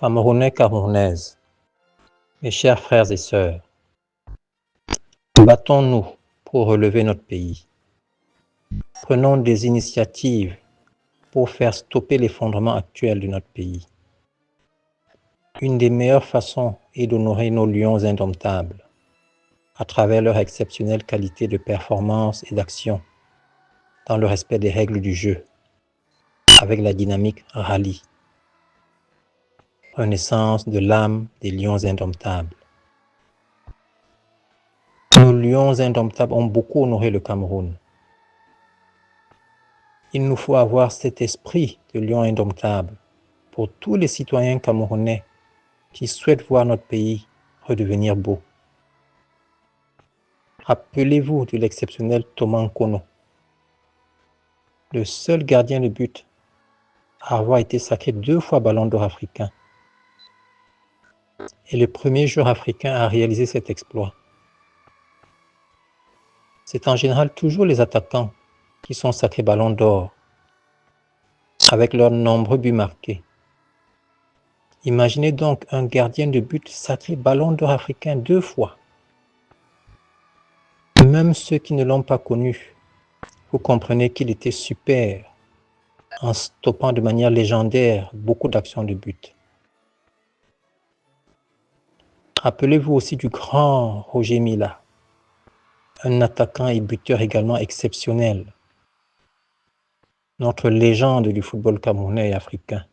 Camerounais, Camerounaises, mes chers frères et sœurs, battons-nous pour relever notre pays. Prenons des initiatives pour faire stopper l'effondrement actuel de notre pays. Une des meilleures façons est d'honorer nos lions indomptables à travers leur exceptionnelle qualité de performance et d'action dans le respect des règles du jeu, avec la dynamique rallye. Renaissance de l'âme des lions indomptables. Nos lions indomptables ont beaucoup honoré le Cameroun. Il nous faut avoir cet esprit de lion indomptable pour tous les citoyens camerounais qui souhaitent voir notre pays redevenir beau. Rappelez-vous de l'exceptionnel Thomas Nkono, le seul gardien de but à avoir été sacré 2 fois Ballon d'Or africain et le premier joueur africain à réaliser cet exploit. C'est en général toujours les attaquants qui sont sacrés Ballon d'Or avec leurs nombreux buts marqués. Imaginez donc un gardien de but sacré Ballon d'Or africain 2 fois. Même ceux qui ne l'ont pas connu, vous comprenez qu'il était super en stoppant de manière légendaire beaucoup d'actions de but. Rappelez-vous aussi du grand Roger Mila, un attaquant et buteur également exceptionnel, notre légende du football camerounais et africain.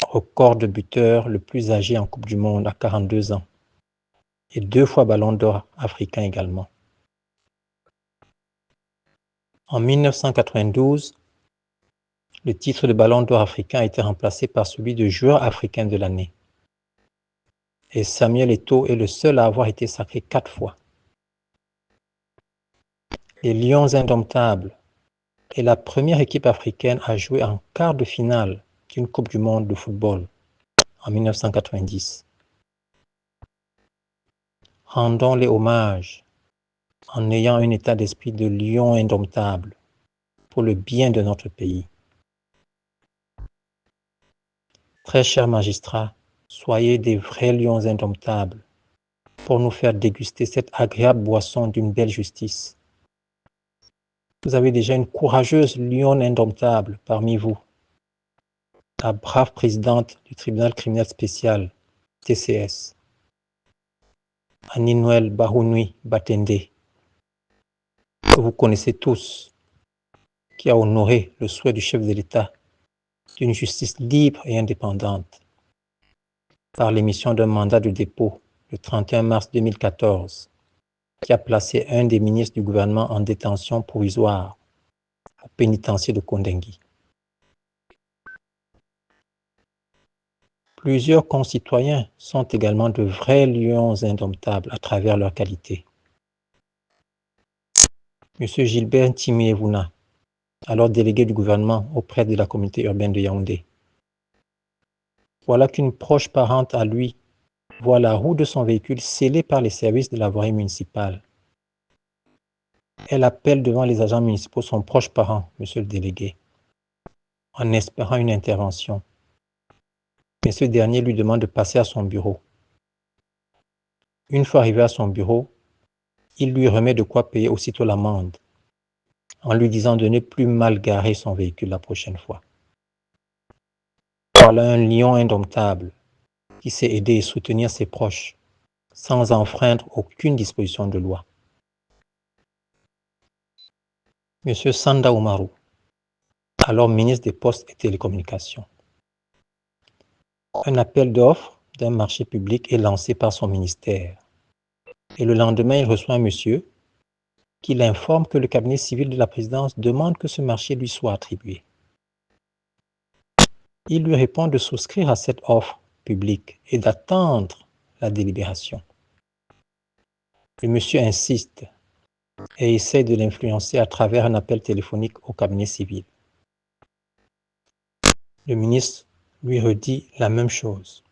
Record de buteur le plus âgé en Coupe du Monde à 42 ans et 2 fois Ballon d'Or africain également. En 1992, le titre de Ballon d'Or africain a été remplacé par celui de joueur africain de l'année. Et Samuel Eto'o est le seul à avoir été sacré 4 fois. Les Lions indomptables est la première équipe africaine à jouer en quart de finale d'une Coupe du Monde de football en 1990. Rendons-les hommage en ayant un état d'esprit de lion indomptable pour le bien de notre pays. Très chers magistrats, soyez des vrais lions indomptables pour nous faire déguster cette agréable boisson d'une belle justice. Vous avez déjà une courageuse lionne indomptable parmi vous, la brave présidente du tribunal criminel spécial, TCS, Annie-Noël Bahounui Batende, que vous connaissez tous, qui a honoré le souhait du chef de l'État d'une justice libre et indépendante par l'émission d'un mandat de dépôt le 31 mars 2014, qui a placé un des ministres du gouvernement en détention provisoire au pénitencier de Kondengui. Plusieurs concitoyens sont également de vrais lions indomptables à travers leur qualité. Monsieur Gilbert Timiévouna, alors délégué du gouvernement auprès de la communauté urbaine de Yaoundé. Voilà qu'une proche parente à lui voit la roue de son véhicule scellée par les services de la voirie municipale. Elle appelle devant les agents municipaux son proche parent, monsieur le délégué, en espérant une intervention. Mais ce dernier lui demande de passer à son bureau. Une fois arrivé à son bureau, il lui remet de quoi payer aussitôt l'amende, en lui disant de ne plus mal garer son véhicule la prochaine fois. Voilà un lion indomptable qui sait aider et soutenir ses proches sans enfreindre aucune disposition de loi. Monsieur Sanda Oumarou, alors ministre des Postes et Télécommunications. Un appel d'offres d'un marché public est lancé par son ministère. Et le lendemain, il reçoit un monsieur qui l'informe que le cabinet civil de la présidence demande que ce marché lui soit attribué. Il lui répond de souscrire à cette offre publique et d'attendre la délibération. Le monsieur insiste et essaie de l'influencer à travers un appel téléphonique au cabinet civil. Le ministre lui redit la même chose.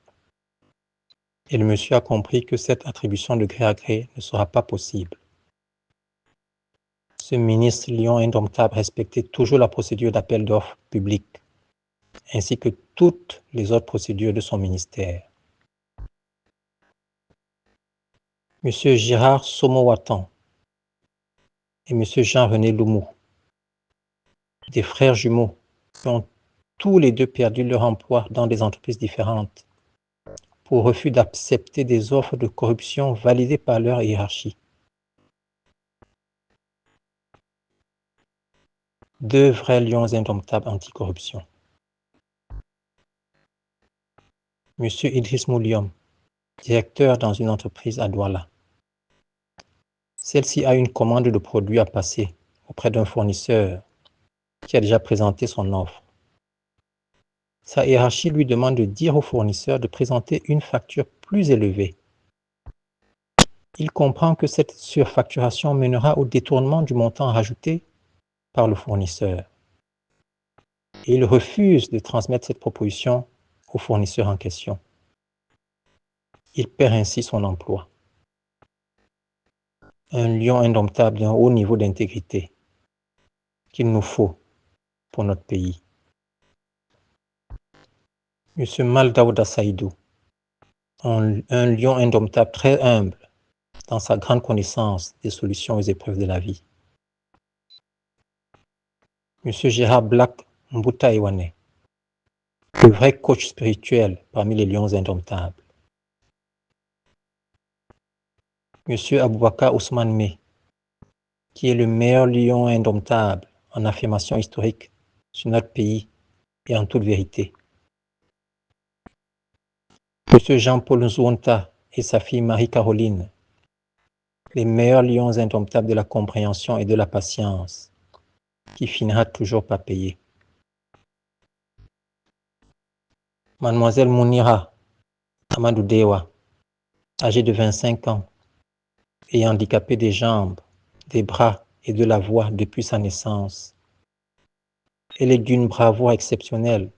Et le monsieur a compris que cette attribution de gré à gré ne sera pas possible. Ce ministre lion indomptable respectait toujours la procédure d'appel d'offres public, ainsi que toutes les autres procédures de son ministère. M. Gérard Somowatan et M. Jean-René Loumou, des frères jumeaux qui ont tous les deux perdu leur emploi dans des entreprises différentes pour refus d'accepter des offres de corruption validées par leur hiérarchie. Deux vrais lions indomptables anticorruption. M. Idriss Mouliom, directeur dans une entreprise à Douala. Celle-ci a une commande de produits à passer auprès d'un fournisseur qui a déjà présenté son offre. Sa hiérarchie lui demande de dire au fournisseur de présenter une facture plus élevée. Il comprend que cette surfacturation mènera au détournement du montant rajouté par le fournisseur. Et il refuse de transmettre cette proposition au fournisseur en question. Il perd ainsi son emploi. Un lion indomptable d'un haut niveau d'intégrité qu'il nous faut pour notre pays. M. Maldaouda Saïdou, un lion indomptable très humble dans sa grande connaissance des solutions aux épreuves de la vie. M. Gérard Black Mbutaïwane, le vrai coach spirituel parmi les lions indomptables. M. Aboubakar Ousmane Meh, qui est le meilleur lion indomptable en affirmation historique sur notre pays et en toute vérité. M. Jean-Paul Nzouonta et sa fille Marie-Caroline, les meilleurs lions indomptables de la compréhension et de la patience, qui finira toujours par payer. Mademoiselle Mounira Amadou Dewa, âgée de 25 ans, et handicapée des jambes, des bras et de la voix depuis sa naissance. Elle est d'une bravoure exceptionnelle,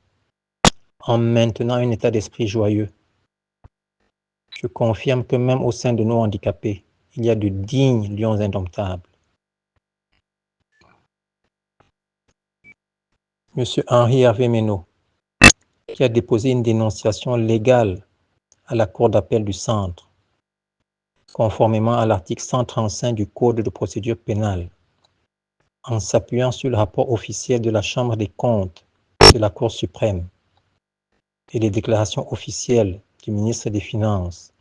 en maintenant un état d'esprit joyeux. Je confirme que même au sein de nos handicapés, il y a de dignes lions indomptables. Monsieur Henri Hervé Meno, qui a déposé une dénonciation légale à la Cour d'appel du Centre, conformément à l'article 135 du Code de procédure pénale, en s'appuyant sur le rapport officiel de la Chambre des comptes de la Cour suprême et les déclarations officielles du ministre des Finances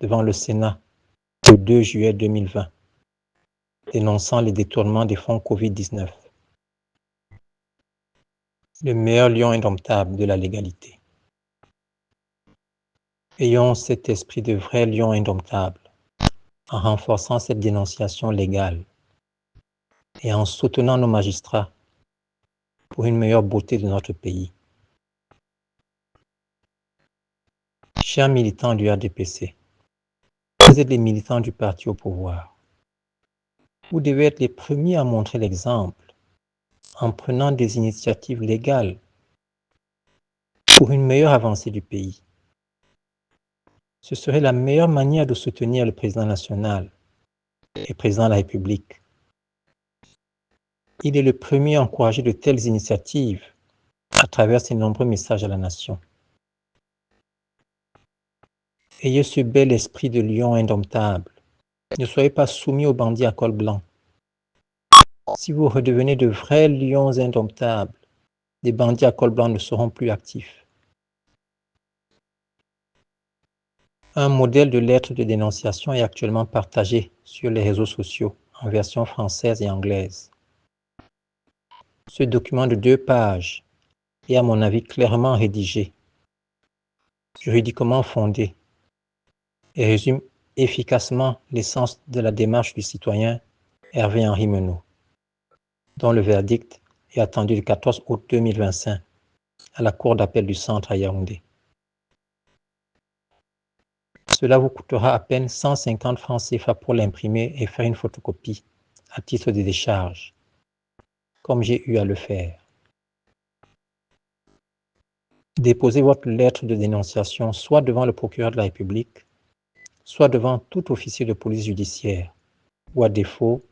devant le Sénat le 2 juillet 2020, dénonçant les détournements des fonds Covid-19. Le meilleur lion indomptable de la légalité. Ayons cet esprit de vrai lion indomptable en renforçant cette dénonciation légale et en soutenant nos magistrats pour une meilleure beauté de notre pays. Chers militants du RDPC, vous êtes les militants du parti au pouvoir. Vous devez être les premiers à montrer l'exemple en prenant des initiatives légales pour une meilleure avancée du pays. Ce serait la meilleure manière de soutenir le président national et président de la République. Il est le premier à encourager de telles initiatives à travers ses nombreux messages à la nation. Ayez ce bel esprit de lion indomptable. Ne soyez pas soumis aux bandits à col blanc. Si vous redevenez de vrais lions indomptables, les bandits à col blanc ne seront plus actifs. Un modèle de lettre de dénonciation est actuellement partagé sur les réseaux sociaux en version française et anglaise. Ce document de 2 pages est à mon avis clairement rédigé, juridiquement fondé et résume efficacement l'essence de la démarche du citoyen Hervé-Henri Meno, dont le verdict est attendu le 14 août 2025 à la Cour d'appel du Centre à Yaoundé. Cela vous coûtera à peine 150 francs CFA pour l'imprimer et faire une photocopie à titre de décharge, comme j'ai eu à le faire. Déposez votre lettre de dénonciation soit devant le procureur de la République, soit devant tout officier de police judiciaire, ou à défaut,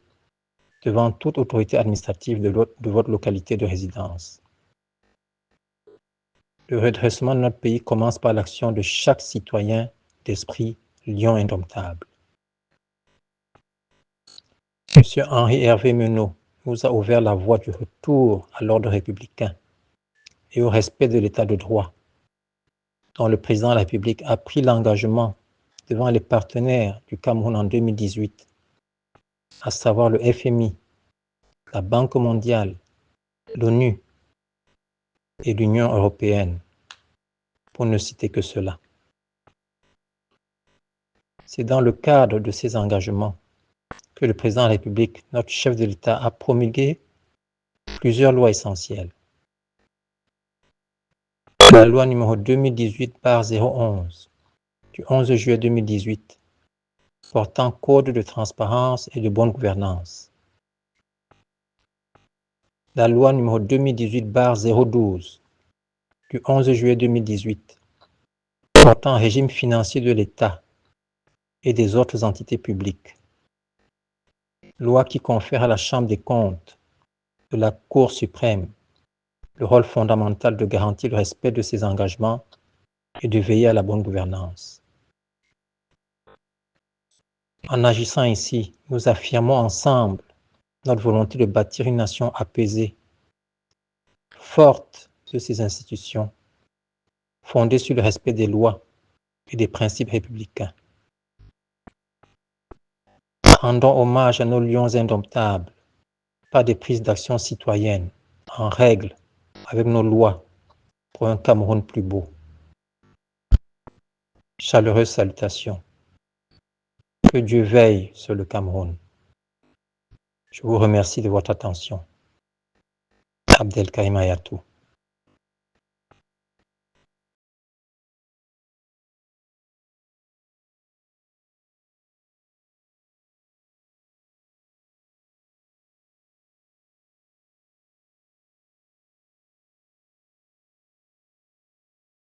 devant toute autorité administrative de votre localité de résidence. Le redressement de notre pays commence par l'action de chaque citoyen d'esprit lion indomptable. M. Henri-Hervé Menot nous a ouvert la voie du retour à l'ordre républicain et au respect de l'état de droit, dont le président de la République a pris l'engagement devant les partenaires du Cameroun en 2018, à savoir le FMI, la Banque mondiale, l'ONU et l'Union européenne, pour ne citer que cela. C'est dans le cadre de ces engagements que le président de la République, notre chef de l'État, a promulgué plusieurs lois essentielles. La loi numéro 2018/011 du 11 juillet 2018 portant code de transparence et de bonne gouvernance. La loi numéro 2018/012 du 11 juillet 2018 portant régime financier de l'État et des autres entités publiques. Loi qui confère à la Chambre des comptes de la Cour suprême le rôle fondamental de garantir le respect de ses engagements et de veiller à la bonne gouvernance. En agissant ainsi, nous affirmons ensemble notre volonté de bâtir une nation apaisée, forte de ses institutions, fondée sur le respect des lois et des principes républicains. Rendons hommage à nos lions indomptables par des prises d'action citoyennes, en règle avec nos lois, pour un Cameroun plus beau. Chaleureuse salutation. Que Dieu veille sur le Cameroun. Je vous remercie de votre attention. Abdelkarim Ayatou.